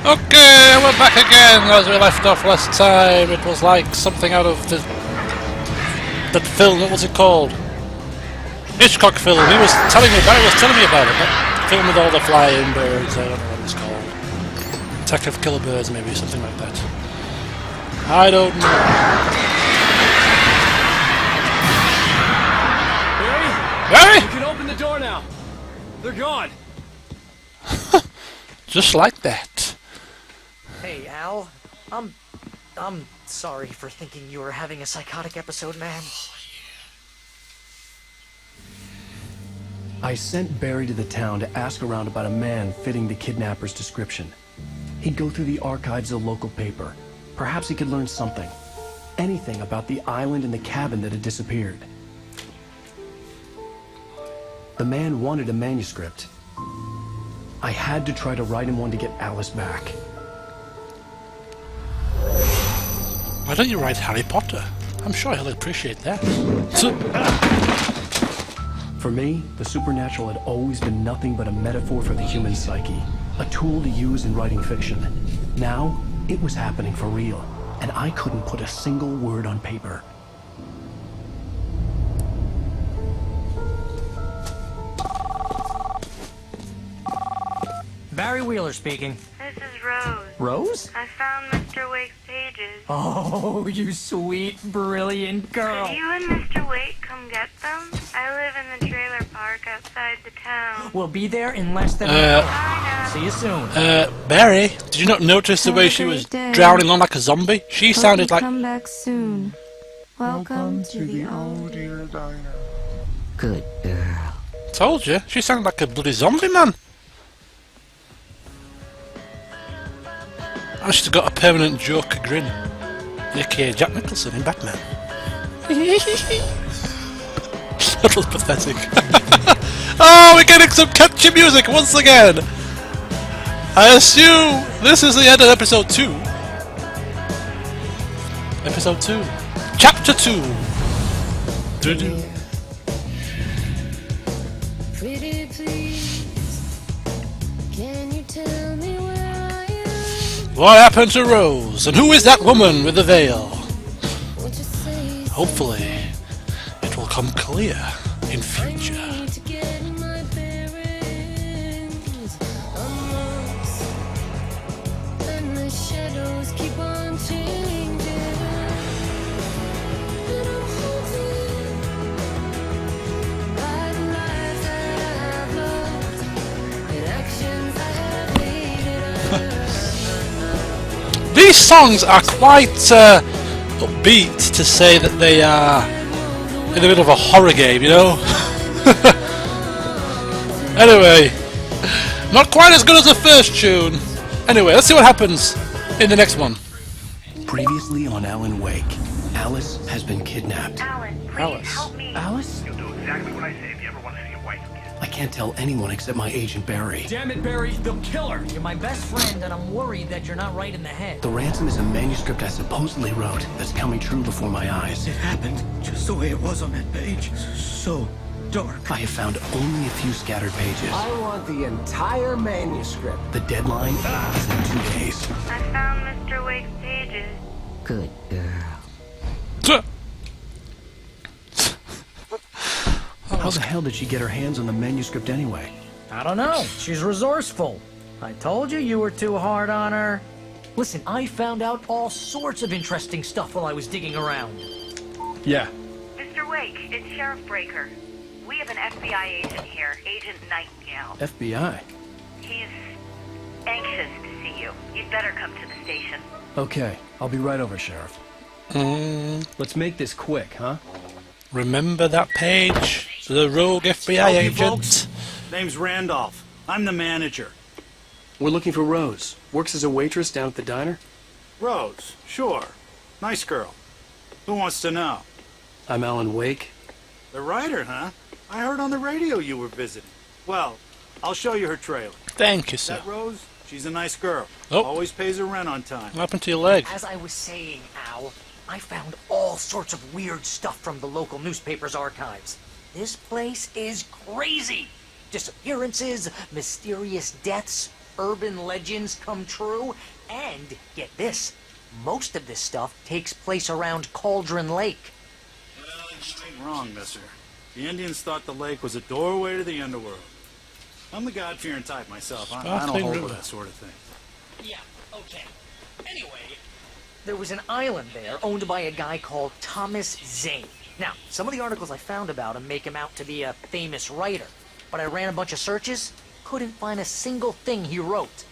Okay, we're back again as we left off last time. It was like something out of that film. What was it called? Hitchcock film. Barry was telling me about it. That film with all the flying birds. I don't know what it's called. Attack of Killer Birds, maybe something like that. I don't know. Barry? You can open the door now. They're gone. Just like that. Hey, Al. I'm sorry for thinking you were having a psychotic episode, man. I sent Barry to the town to ask around about a man fitting the kidnapper's description. He'd go through the archives of the local paper. Perhaps he could learn something. Anything about the island and the cabin that had disappeared. The man wanted a manuscript. I had to try to write him one to get Alice back. Why don't you write Harry Potter? I'm sure he'll appreciate that. For me, the supernatural had always been nothing but a metaphor for the human psyche. A tool to use in writing fiction. Now, it was happening for real. And I couldn't put a single word on paper. Barry Wheeler speaking. This is Rose. Rose? I found Mr. Wake's pages. Oh, you sweet, brilliant girl. Could you and Mr. Wake come get them? I live in the trailer park outside the town. We'll be there in less than an hour. Bye now. See you soon. Barry, did you not notice the way she was drowning on like a zombie? She sounded like... Come back soon. Welcome to the old dear diner. Good girl. Told you, she sounded like a bloody zombie, man. And she's got a permanent Joker grin, aka Jack Nicholson in Batman. That was pathetic. Oh, we're getting some catchy music once again. I assume this is the end of episode 2. Episode 2. Chapter 2. Doo-doo. Pretty please, can you tell me where I am? What happened to Rose? And who is that woman with the veil? Won't you say Hopefully, it will come clear in future. I need to get my bearings amongst, and the shadows keep on changing. And I'm haunted by the lives that I have loved and actions I have hated. These songs are quite upbeat to say that they are in the middle of a horror game, you know? Anyway, not quite as good as the first tune. Anyway, let's see what happens in the next one. Previously on Alan Wake, Alice has been kidnapped. Alan, please Alice. help me. Alice? You'll do exactly what I say if you ever want to see your wife again. I can't tell anyone except my agent Barry. Damn it, Barry, they'll kill her. You're my best friend, and I'm worried that you're not right in the head. The ransom is a manuscript I supposedly wrote that's coming true before my eyes. It happened just the way it was on that page. So dark. I have found only a few scattered pages. I want the entire manuscript. The deadline is in 2 days. I found Mr. Wake's pages. Good girl. How the hell did she get her hands on the manuscript anyway? I don't know. She's resourceful. I told you you were too hard on her. Listen, I found out all sorts of interesting stuff while I was digging around. Yeah. Mr. Wake, it's Sheriff Breaker. We have an FBI agent here, Agent Nightingale. FBI. He's anxious to see you. You'd better come to the station. Okay, I'll be right over, Sheriff. Let's make this quick, huh? Remember that page? The rogue FBI Help you, agent? folks. Name's Randolph. I'm the manager. We're looking for Rose. Works as a waitress down at the diner. Rose, sure. Nice girl. Who wants to know? I'm Alan Wake. The writer, huh? I heard on the radio you were visiting. Well, I'll show you her trailer. Thank you, sir. That Rose, she's a nice girl. Oh. Always pays her rent on time. What happened to your leg? As I was saying, Al, I found all sorts of weird stuff from the local newspaper's archives. This place is crazy. Disappearances, mysterious deaths, urban legends come true. And, get this, most of this stuff takes place around Cauldron Lake. Well, you ain't wrong, mister. The Indians thought the lake was a doorway to the underworld. I'm the God-fearing type myself. I don't Sparkling hold river. with that sort of thing. Yeah, okay. Anyway, there was an island there owned by a guy called Thomas Zane. Now, some of the articles I found about him make him out to be a famous writer, but I ran a bunch of searches, couldn't find a single thing he wrote.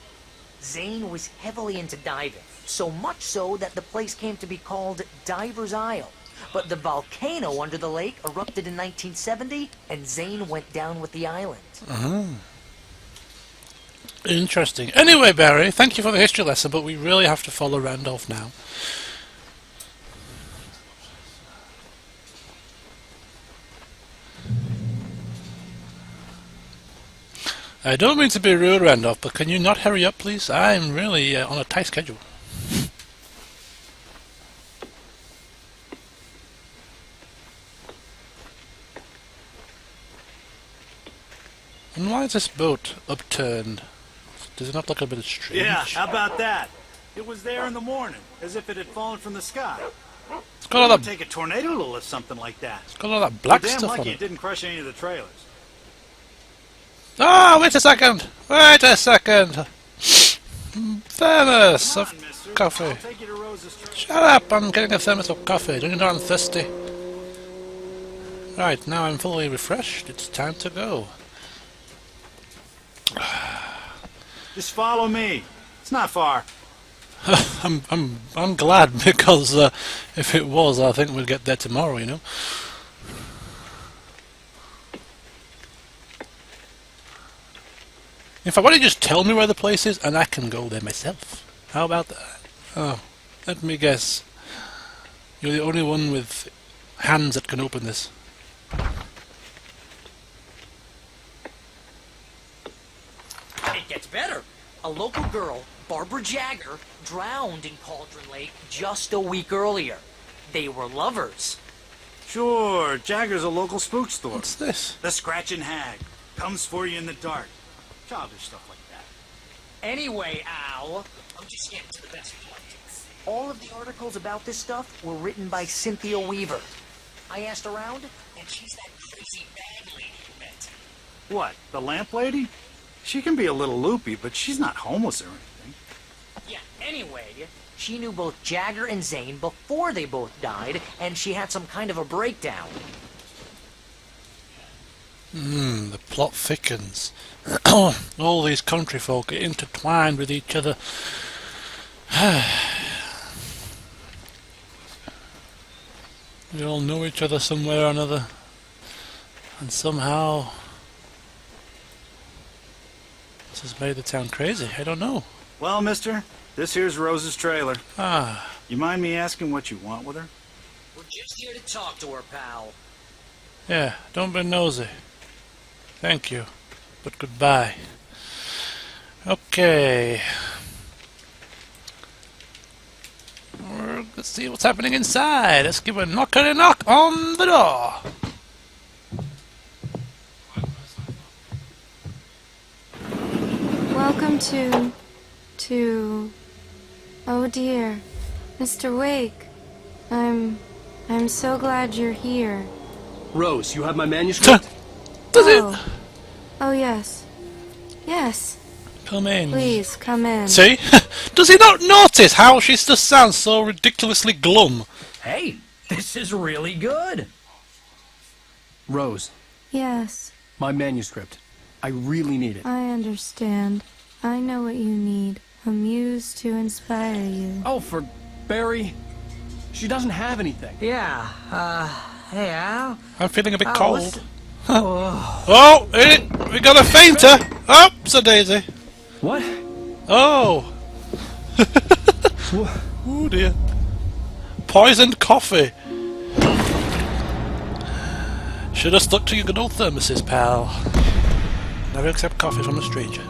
Zane was heavily into diving, so much so that the place came to be called Diver's Isle. But the volcano under the lake erupted in 1970, and Zane went down with the island. Interesting. Anyway, Barry, thank you for the history lesson, but we really have to follow Randolph now. I don't mean to be rude, Randolph, but can you not hurry up, please? I'm really on a tight schedule. And why is this boat upturned? Does it not look a bit strange? Yeah, how about that? It was there in the morning, as if it had fallen from the sky. It's got all It would that, take a tornado to lift something like that. it's got all that black We're damn stuff lucky on it it. didn't crush any of the trailers. Ah, wait a second! Wait a second! Thermos Come of on, mister. coffee. I'll take you to Rose's trailer. Shut up! I'm getting a thermos of coffee. Don't you know I'm thirsty? Right, now I'm fully refreshed. It's time to go. Just follow me. It's not far. I'm glad because if it was, I think we'd get there tomorrow. You know. In fact, why don't you just tell me where the place is, and I can go there myself? How about that? Oh, let me guess. You're the only one with hands that can open this. It gets better. A local girl, Barbara Jagger, drowned in Cauldron Lake just a week earlier. They were lovers. Sure, Jagger's a local spook store. What's this? The Scratching Hag. Comes for you in the dark. Childish stuff like that. Anyway, Al, I'm just getting to the best point. All of the articles about this stuff were written by Cynthia Weaver. I asked around, and she's that crazy bag lady you met. What, the lamp lady? She can be a little loopy, but she's not homeless or anything. Yeah, anyway, she knew both Jagger and Zane before they both died, and she had some kind of a breakdown. The plot thickens. All these country folk are intertwined with each other. We all know each other somewhere or another. And somehow this has made the town crazy. I don't know. Well, mister, this here's Rose's trailer. Ah, You mind me asking what you want with her? We're just here to talk to her, pal. yeah, don't be nosy. Thank you, but goodbye. Okay. Let's see what's happening inside. Let's give a knock on the door. Welcome to... Oh dear. Mr. Wake. I'm so glad you're here. Rose, you have my manuscript? Does Oh. it? Oh yes. Yes. Come in. Please, come in. See? Does he not notice how she just sounds so ridiculously glum? Hey, this is really good. Rose, Yes, my manuscript. I really need it. I understand. I know what you need. A muse to inspire you. Oh, for Barry. She doesn't have anything. Yeah, hey, Al. I'm feeling a bit Oh, cold. listen. Oh, we got a fainter. Oops, a daisy. What? Oh. Oh dear. Poisoned coffee. Should have stuck to your good old thermoses, pal. Never accept coffee from a stranger.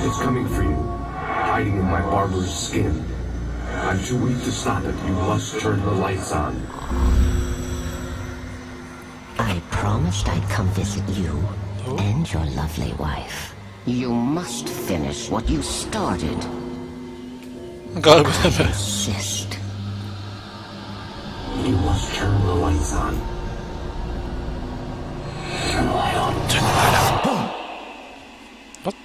It's coming for you, hiding in my barber's skin. I'm too weak to stop it. You must turn the lights on. I promised I'd come visit you and your lovely wife. You must finish what you started. Gotta I be insist. You must turn the lights on. Turn the light on. Turn the light on. Boom. What?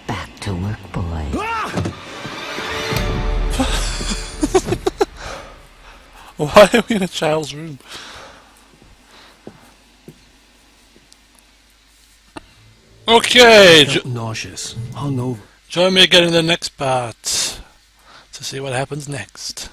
Back to work, boy. Why are we in a child's room? Okay, I felt nauseous, hungover. join me again in the next part to see what happens next.